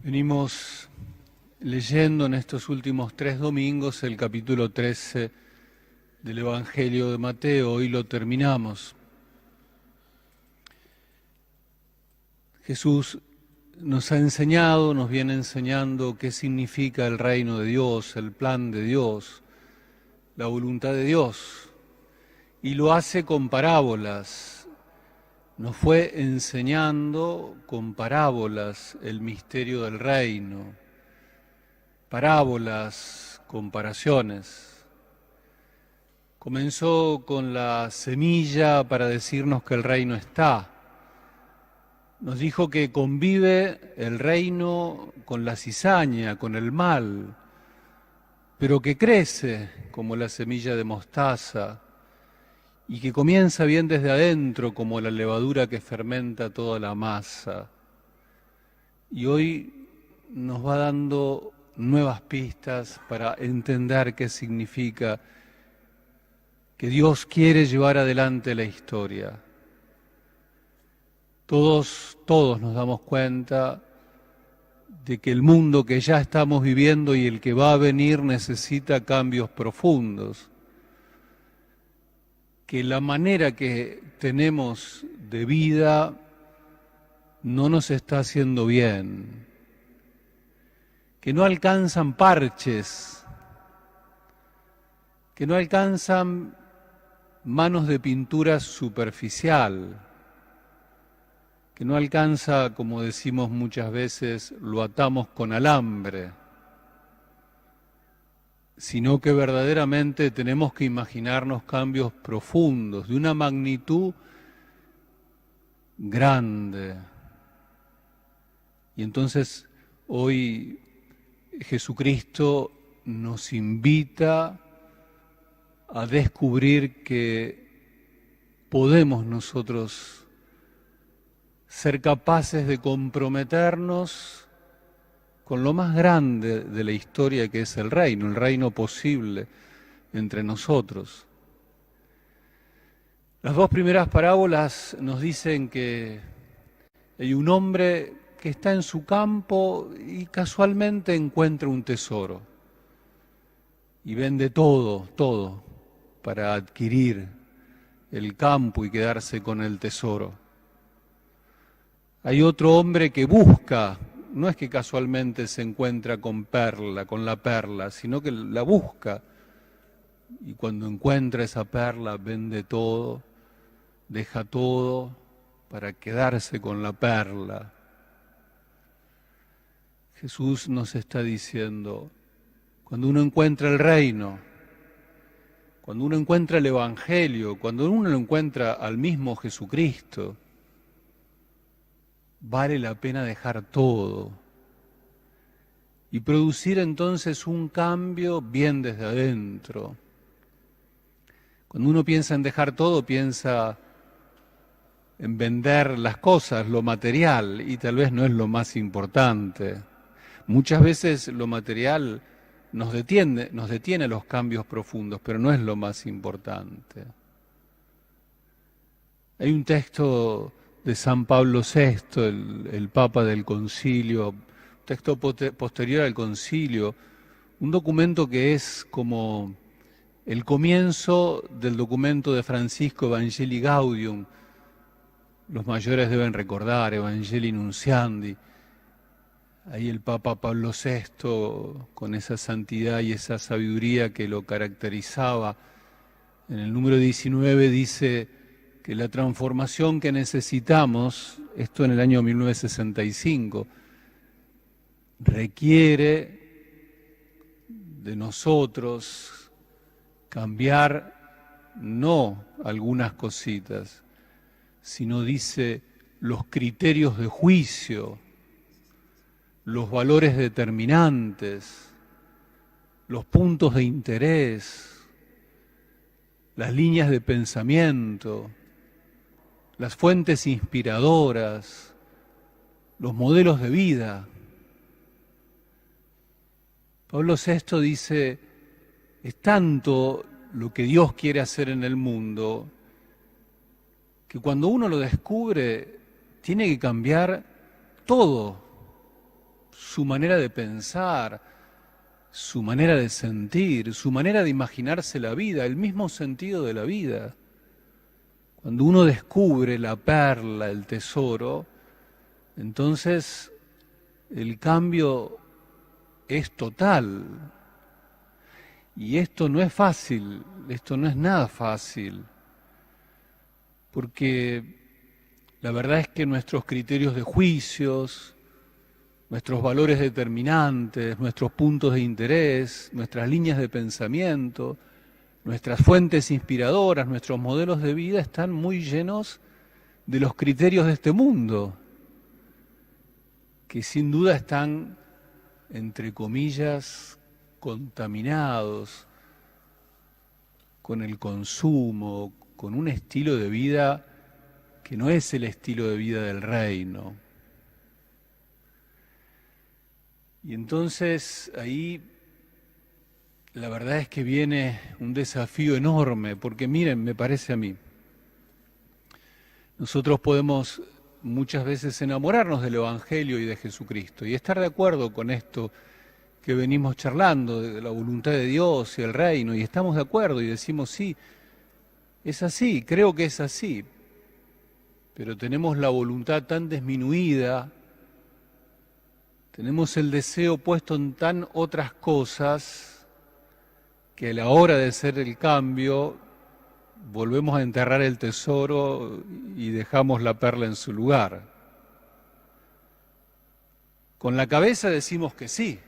Venimos leyendo en estos últimos 3 domingos el capítulo 13 del Evangelio de Mateo. Hoy lo terminamos. Jesús nos ha enseñado, nos viene enseñando qué significa el reino de Dios, el plan de Dios, la voluntad de Dios, y lo hace con parábolas. Nos fue enseñando con parábolas el misterio del reino, parábolas, comparaciones. Comenzó con la semilla para decirnos que el reino está. Nos dijo que convive el reino con la cizaña, con el mal, pero que crece como la semilla de mostaza y que comienza bien desde adentro como la levadura que fermenta toda la masa. Y hoy nos va dando nuevas pistas para entender qué significa que Dios quiere llevar adelante la historia. Todos nos damos cuenta de que el mundo que ya estamos viviendo y el que va a venir necesita cambios profundos, que la manera que tenemos de vida no nos está haciendo bien, que no alcanzan parches, que no alcanzan manos de pintura superficial, que no alcanza, como decimos muchas veces, lo atamos con alambre, sino que verdaderamente tenemos que imaginarnos cambios profundos, de una magnitud grande. Y entonces hoy Jesucristo nos invita a descubrir que podemos nosotros ser capaces de comprometernos con lo más grande de la historia, que es el reino posible entre nosotros. Las 2 primeras parábolas nos dicen que hay un hombre que está en su campo y casualmente encuentra un tesoro y vende todo para adquirir el campo y quedarse con el tesoro. Hay otro hombre que busca. No es que casualmente se encuentra con la perla, sino que la busca. Y cuando encuentra esa perla, vende todo, deja todo para quedarse con la perla. Jesús nos está diciendo, cuando uno encuentra el reino, cuando uno encuentra el Evangelio, cuando uno encuentra al mismo Jesucristo, vale la pena dejar todo y producir entonces un cambio bien desde adentro. Cuando uno piensa en dejar todo, piensa en vender las cosas, lo material, y tal vez no es lo más importante. Muchas veces lo material nos detiene los cambios profundos, pero no es lo más importante. Hay un texto de San Pablo VI, el Papa del Concilio, texto posterior al Concilio, un documento que es como el comienzo del documento de Francisco Evangelii Gaudium. Los mayores deben recordar, Evangelii Nunciandi. Ahí el Papa Pablo VI, con esa santidad y esa sabiduría que lo caracterizaba, en el número 19 dice que la transformación que necesitamos, esto en el año 1965, requiere de nosotros cambiar no algunas cositas, sino dice los criterios de juicio, los valores determinantes, los puntos de interés, las líneas de pensamiento, las fuentes inspiradoras, los modelos de vida. Pablo VI dice, es tanto lo que Dios quiere hacer en el mundo, que cuando uno lo descubre, tiene que cambiar todo, su manera de pensar, su manera de sentir, su manera de imaginarse la vida, el mismo sentido de la vida. Cuando uno descubre la perla, el tesoro, entonces el cambio es total. Y esto no es fácil, esto no es nada fácil, porque la verdad es que nuestros criterios de juicios, nuestros valores determinantes, nuestros puntos de interés, nuestras líneas de pensamiento, nuestras fuentes inspiradoras, nuestros modelos de vida están muy llenos de los criterios de este mundo, que sin duda están, entre comillas, contaminados con el consumo, con un estilo de vida que no es el estilo de vida del reino. Y entonces ahí la verdad es que viene un desafío enorme, porque miren, me parece a mí, nosotros podemos muchas veces enamorarnos del Evangelio y de Jesucristo y estar de acuerdo con esto que venimos charlando, de la voluntad de Dios y el reino, y estamos de acuerdo y decimos, sí, es así, creo que es así, pero tenemos la voluntad tan disminuida, tenemos el deseo puesto en tan otras cosas, que a la hora de hacer el cambio, volvemos a enterrar el tesoro y dejamos la perla en su lugar. Con la cabeza decimos que sí,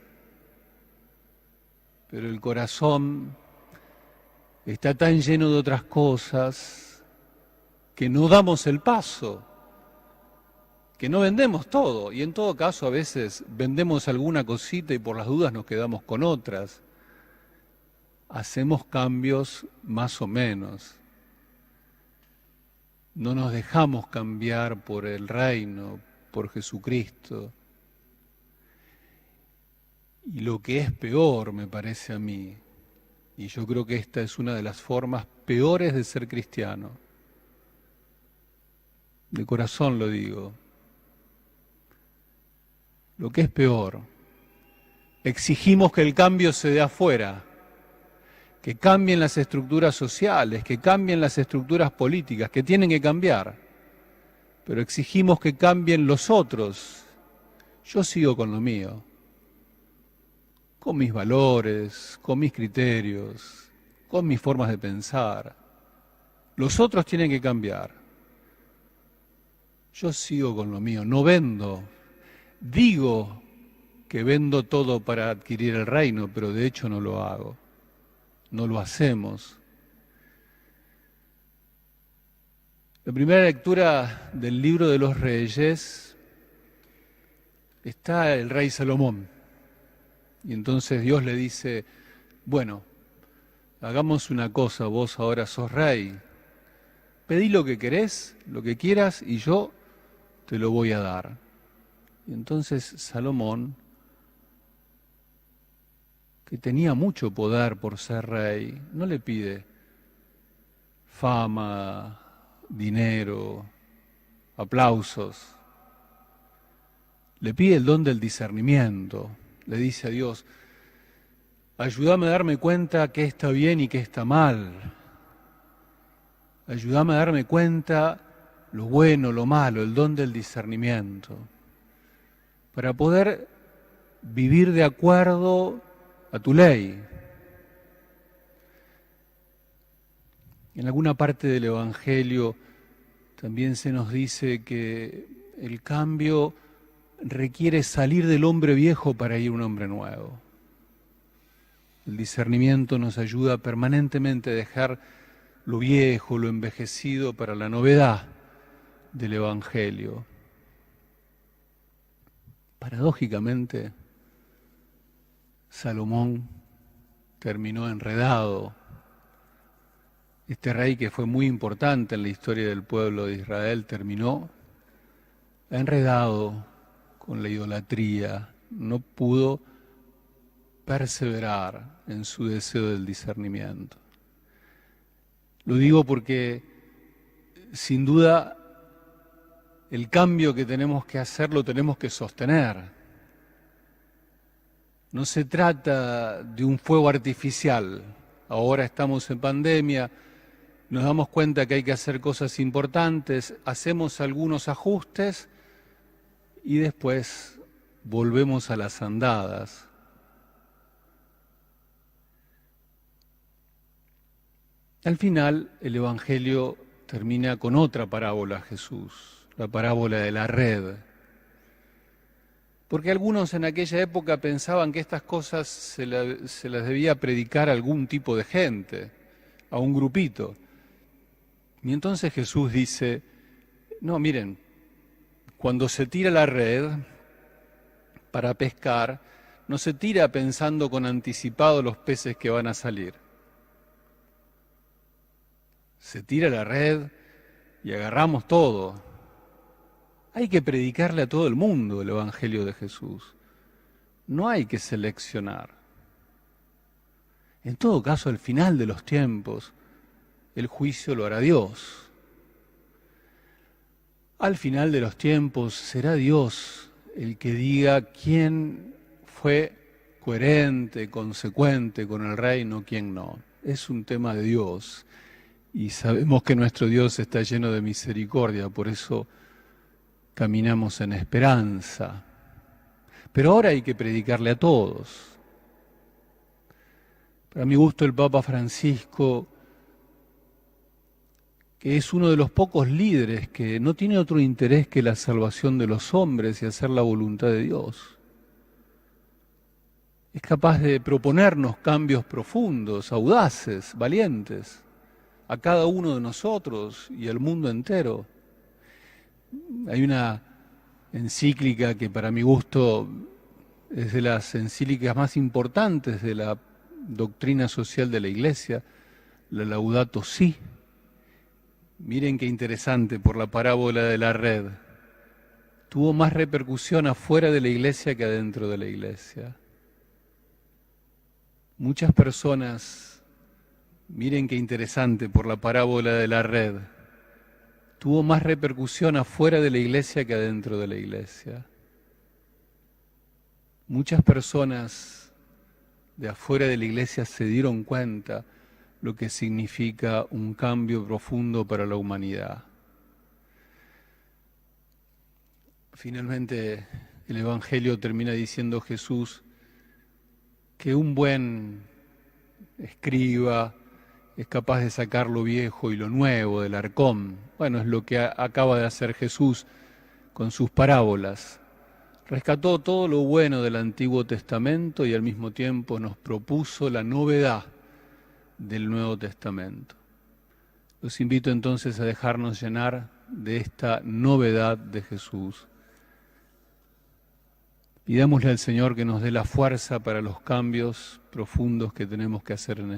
pero el corazón está tan lleno de otras cosas que no damos el paso, que no vendemos todo, y en todo caso a veces vendemos alguna cosita y por las dudas nos quedamos con otras. Hacemos cambios más o menos. No nos dejamos cambiar por el reino, por Jesucristo. Y lo que es peor, me parece a mí, y yo creo que esta es una de las formas peores de ser cristiano, de corazón lo digo, lo que es peor, exigimos que el cambio se dé afuera, que cambien las estructuras sociales, que cambien las estructuras políticas, que tienen que cambiar, pero exigimos que cambien los otros. Yo sigo con lo mío, con mis valores, con mis criterios, con mis formas de pensar. Los otros tienen que cambiar. Yo sigo con lo mío, no vendo. Digo que vendo todo para adquirir el reino, pero de hecho no lo hago. No lo hacemos. La primera lectura del libro de los Reyes está el rey Salomón. Y entonces Dios le dice, bueno, hagamos una cosa, vos ahora sos rey, pedí lo que querés, lo que quieras, y yo te lo voy a dar. Y entonces Salomón, que tenía mucho poder por ser rey, no le pide fama, dinero, aplausos, le pide el don del discernimiento. Le dice a Dios, ayúdame a darme cuenta qué está bien y qué está mal. Ayúdame a darme cuenta lo bueno, lo malo, el don del discernimiento. Para poder vivir de acuerdo a tu ley. En alguna parte del Evangelio también se nos dice que el cambio requiere salir del hombre viejo para ir a un hombre nuevo. El discernimiento nos ayuda permanentemente a dejar lo viejo, lo envejecido para la novedad del Evangelio. Paradójicamente, Salomón terminó enredado. Este rey que fue muy importante en la historia del pueblo de Israel terminó enredado con la idolatría, no pudo perseverar en su deseo del discernimiento. Lo digo porque, sin duda, el cambio que tenemos que hacer lo tenemos que sostener. No se trata de un fuego artificial. Ahora estamos en pandemia, nos damos cuenta que hay que hacer cosas importantes, hacemos algunos ajustes y después volvemos a las andadas. Al final, el Evangelio termina con otra parábola, Jesús, la parábola de la red. Porque algunos en aquella época pensaban que estas cosas se las debía predicar a algún tipo de gente, a un grupito. Y entonces Jesús dice, no, miren, cuando se tira la red para pescar, no se tira pensando con anticipado los peces que van a salir. Se tira la red y agarramos todo. Hay que predicarle a todo el mundo el Evangelio de Jesús. No hay que seleccionar. En todo caso, al final de los tiempos, el juicio lo hará Dios. Al final de los tiempos será Dios el que diga quién fue coherente, consecuente con el reino, quién no. Es un tema de Dios. Y sabemos que nuestro Dios está lleno de misericordia, por eso caminamos en esperanza. Pero ahora hay que predicarle a todos. Para mi gusto, el Papa Francisco, que es uno de los pocos líderes que no tiene otro interés que la salvación de los hombres y hacer la voluntad de Dios, es capaz de proponernos cambios profundos, audaces, valientes, a cada uno de nosotros y al mundo entero. Hay una encíclica que para mi gusto es de las encíclicas más importantes de la doctrina social de la Iglesia, la Laudato Si. Miren qué interesante, por la parábola de la red. Tuvo más repercusión afuera de la Iglesia que adentro de la Iglesia. Muchas personas, miren qué interesante, por la parábola de la red, tuvo más repercusión afuera de la Iglesia que adentro de la Iglesia. Muchas personas de afuera de la Iglesia se dieron cuenta lo que significa un cambio profundo para la humanidad. Finalmente, el Evangelio termina diciendo Jesús que un buen escriba es capaz de sacar lo viejo y lo nuevo del arcón. Bueno, es lo que acaba de hacer Jesús con sus parábolas. Rescató todo lo bueno del Antiguo Testamento y al mismo tiempo nos propuso la novedad del Nuevo Testamento. Los invito entonces a dejarnos llenar de esta novedad de Jesús. Pidámosle al Señor que nos dé la fuerza para los cambios profundos que tenemos que hacer en